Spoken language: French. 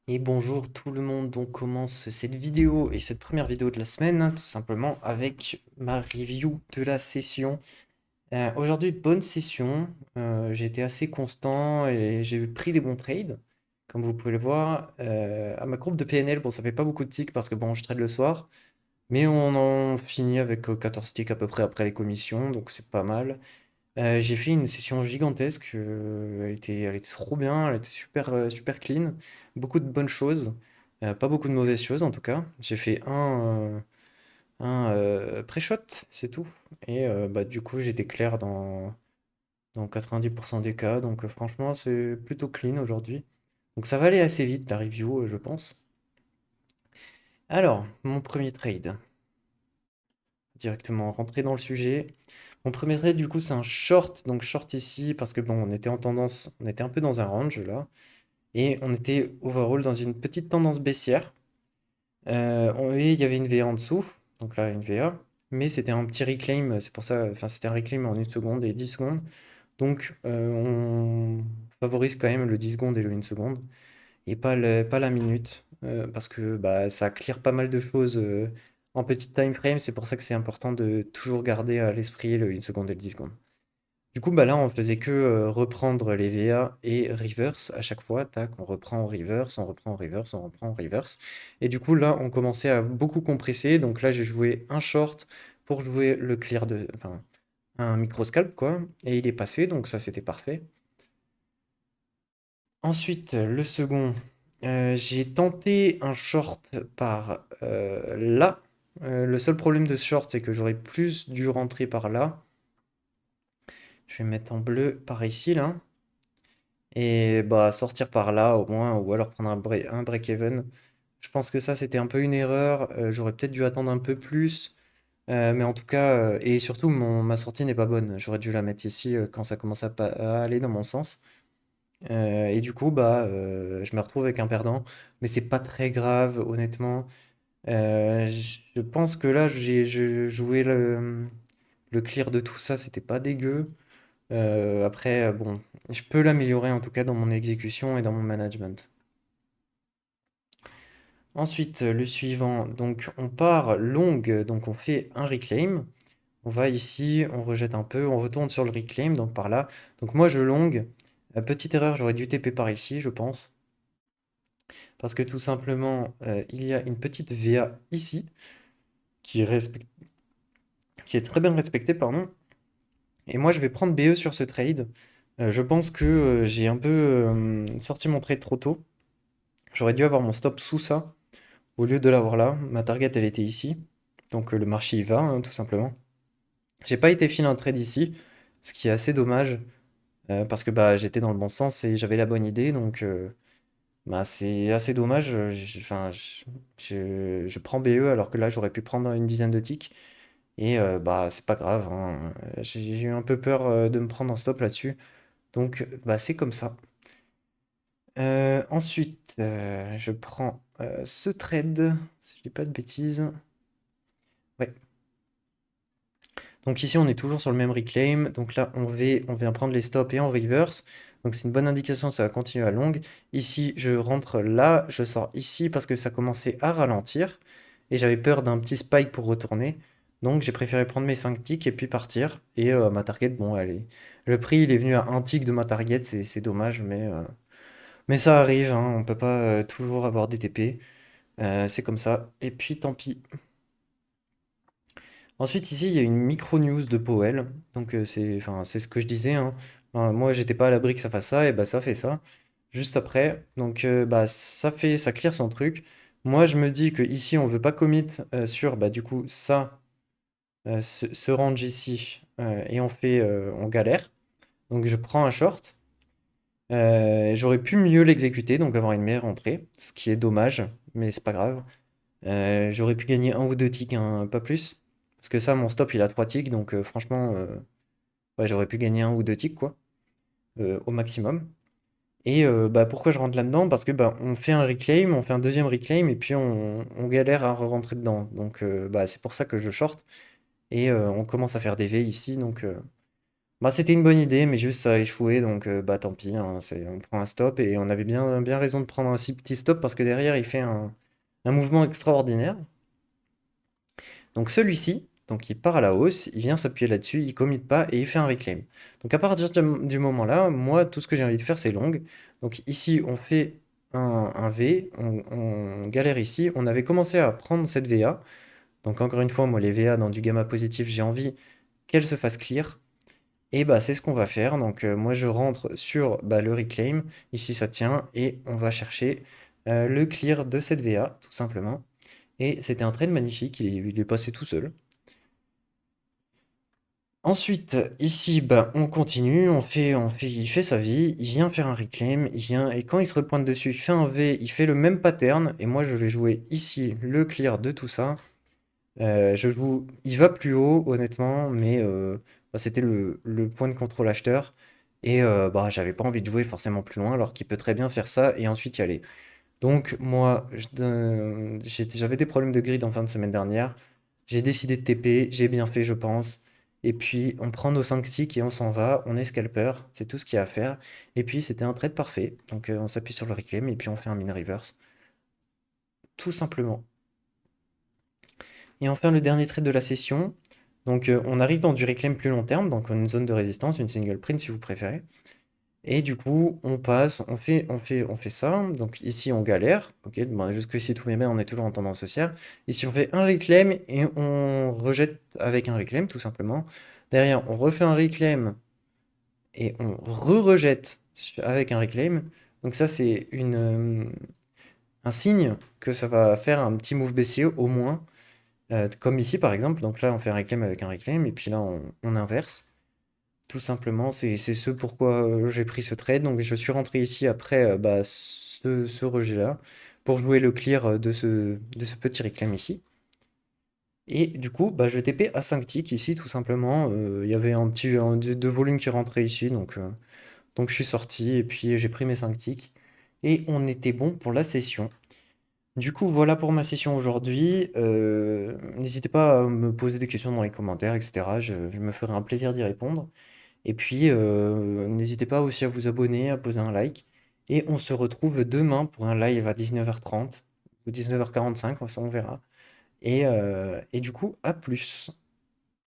Et bonjour tout le monde, on commence cette vidéo et cette première vidéo de la semaine tout simplement avec ma review de la session. Aujourd'hui, bonne session, j'ai été assez constant et j'ai pris des bons trades, comme vous pouvez le voir. À ma groupe de PNL, bon ça fait pas beaucoup de ticks parce que bon je trade le soir, mais on en finit avec 14 ticks à peu près après les commissions, donc c'est pas mal. J'ai fait une session gigantesque, elle était trop bien, elle était super, super clean, beaucoup de bonnes choses, pas beaucoup de mauvaises choses en tout cas. J'ai fait un pré-shot, c'est tout. Et bah, du coup, j'étais clair dans 90% des cas, donc franchement, c'est plutôt clean aujourd'hui. Donc ça va aller assez vite la review, je pense. Alors, mon premier trade, directement rentrer dans le sujet. Mon premier trade, du coup, c'est un short. Donc, short ici, parce que bon, on était en tendance, on était un peu dans un range là. Et on était overall dans une petite tendance baissière. Et il y avait une VA en dessous. Donc là, une VA. Mais c'était un petit reclaim. C'est pour ça, enfin, c'était un reclaim en 1 seconde et 10 secondes. Donc, on favorise quand même le 10 secondes et le 1 seconde. Et pas la minute. Parce que bah, ça clear pas mal de choses en petit time frame. C'est pour ça que c'est important de toujours garder à l'esprit le 1 seconde et le 10 secondes. Du coup, bah là, on faisait que reprendre les VA et reverse à chaque fois. Tac, on reprend en reverse, on reprend en reverse, on reprend en reverse. Et du coup, là, on commençait à beaucoup compresser. Donc là, j'ai joué un short pour jouer le clear de, enfin, un micro scalp, quoi. Et il est passé, donc ça, c'était parfait. Ensuite, le second, j'ai tenté un short par là. Le seul problème de ce short, c'est que j'aurais plus dû rentrer par là. Je vais mettre en bleu par ici, là. Et bah sortir par là au moins, ou alors prendre un break-even. Je pense que ça c'était un peu une erreur. J'aurais peut-être dû attendre un peu plus. Mais en tout cas, et surtout ma sortie n'est pas bonne. J'aurais dû la mettre ici quand ça commence à aller dans mon sens. Et du coup, bah, je me retrouve avec un perdant. Mais c'est pas très grave, honnêtement. Je pense que là, je jouais le clear de tout ça, c'était pas dégueu. Après, bon, je peux l'améliorer en tout cas dans mon exécution et dans mon management. Ensuite, le suivant, donc on part longue, donc on fait un reclaim. On va ici, on rejette un peu, on retourne sur le reclaim, donc par là. Donc moi je longue. Petite erreur, j'aurais dû TP par ici, je pense. Parce que tout simplement, il y a une petite VA ici, qui est, qui est très bien respectée, pardon. Et moi je vais prendre BE sur ce trade. Je pense que j'ai un peu sorti mon trade trop tôt. J'aurais dû avoir mon stop sous ça, au lieu de l'avoir là. Ma target, elle était ici. Donc le marché y va, hein, tout simplement. J'ai pas été filer un trade ici, ce qui est assez dommage, parce que bah, j'étais dans le bon sens et j'avais la bonne idée. Donc bah, c'est assez dommage. Enfin, je prends BE alors que là, j'aurais pu prendre une dizaine de ticks. Et bah, c'est pas grave, hein. J'ai eu un peu peur de me prendre un stop là-dessus. Donc bah, c'est comme ça. Ensuite, je prends ce trade, si je dis pas de bêtises. Ouais. Donc ici, on est toujours sur le même reclaim. Donc là, on vient prendre les stops et en reverse. Donc c'est une bonne indication, ça va continuer à longue. Ici, je rentre là, je sors ici parce que ça commençait à ralentir. Et j'avais peur d'un petit spike pour retourner. Donc j'ai préféré prendre mes 5 ticks et puis partir. Et ma target, bon, allez. Le prix, il est venu à un tick de ma target, c'est dommage, mais ça arrive, hein, on peut pas toujours avoir des TP. C'est comme ça. Et puis tant pis. Ensuite, ici, il y a une micro-news de Powell. Donc, enfin, c'est ce que je disais, hein. Moi, j'étais pas à l'abri que ça fasse ça, et bah, ça fait ça. Juste après. Donc, bah, ça clear son truc. Moi, je me dis que ici, on veut pas commit sur, bah, du coup, ça, ce range ici, et on galère. Donc, je prends un short. J'aurais pu mieux l'exécuter, donc avoir une meilleure entrée, ce qui est dommage, mais c'est pas grave. J'aurais pu gagner un ou deux ticks, hein, pas plus. Parce que ça, mon stop, il a 3 ticks, donc franchement, ouais, j'aurais pu gagner un ou deux ticks, quoi, au maximum. Et bah, pourquoi je rentre là-dedans? Parce que bah, on fait un reclaim, on fait un deuxième reclaim, et puis on galère à rentrer dedans. Donc bah, c'est pour ça que je short. Et on commence à faire des V ici, donc Bah, c'était une bonne idée, mais juste ça a échoué, donc bah tant pis, hein, on prend un stop et on avait bien raison de prendre un si petit stop parce que derrière il fait un mouvement extraordinaire. Donc celui-ci, donc il part à la hausse, il vient s'appuyer là-dessus, il commit pas et il fait un reclaim. Donc à partir du moment-là, moi tout ce que j'ai envie de faire c'est long. Donc ici on fait un V, on galère ici, on avait commencé à prendre cette VA. Donc encore une fois, moi les VA dans du gamma positif, j'ai envie qu'elles se fassent clear. Et bah c'est ce qu'on va faire. Donc moi je rentre sur bah, le reclaim, ici ça tient, et on va chercher le clear de cette VA, tout simplement. Et c'était un trade magnifique, il est passé tout seul. Ensuite, ici, bah, on continue, il fait sa vie, il vient faire un reclaim, il vient, et quand il se repointe dessus, il fait un V, il fait le même pattern, et moi je vais jouer ici le clear de tout ça. Il va plus haut, honnêtement, mais bah, c'était le point de contrôle acheteur, et bah, j'avais pas envie de jouer forcément plus loin, alors qu'il peut très bien faire ça et ensuite y aller. Donc moi, j'avais des problèmes de grid en fin de semaine dernière. J'ai décidé de TP, j'ai bien fait, je pense. Et puis on prend nos 5 ticks et on s'en va. On est scalper, c'est tout ce qu'il y a à faire. Et puis c'était un trade parfait. Donc on s'appuie sur le reclaim et puis on fait un min reverse. Tout simplement. Et enfin le dernier trade de la session. Donc on arrive dans du reclaim plus long terme, donc une zone de résistance, une single print si vous préférez. Et du coup, on passe, on fait ça. Donc ici, on galère. Ok, bon, jusqu'ici, tout va bien, on est toujours en tendance haussière. Ici, on fait un reclaim et on rejette avec un reclaim, tout simplement. Derrière, on refait un reclaim et on re-rejette avec un reclaim. Donc ça, c'est un signe que ça va faire un petit move baissier au moins. Comme ici, par exemple. Donc là, on fait un reclaim avec un reclaim et puis là, on inverse. Tout simplement, c'est ce pourquoi j'ai pris ce trade. Donc je suis rentré ici après bah, ce rejet-là pour jouer le clear de ce petit reclaim ici. Et du coup, bah, je TP à 5 ticks ici tout simplement. Il y avait deux volumes qui rentraient ici, donc je suis sorti et puis j'ai pris mes 5 ticks. Et on était bon pour la session. Du coup, voilà pour ma session aujourd'hui. N'hésitez pas à me poser des questions dans les commentaires, etc. Je me ferai un plaisir d'y répondre. Et puis, n'hésitez pas aussi à vous abonner, à poser un like. Et on se retrouve demain pour un live à 19h30 ou 19h45, ça on verra. Et du coup, à plus.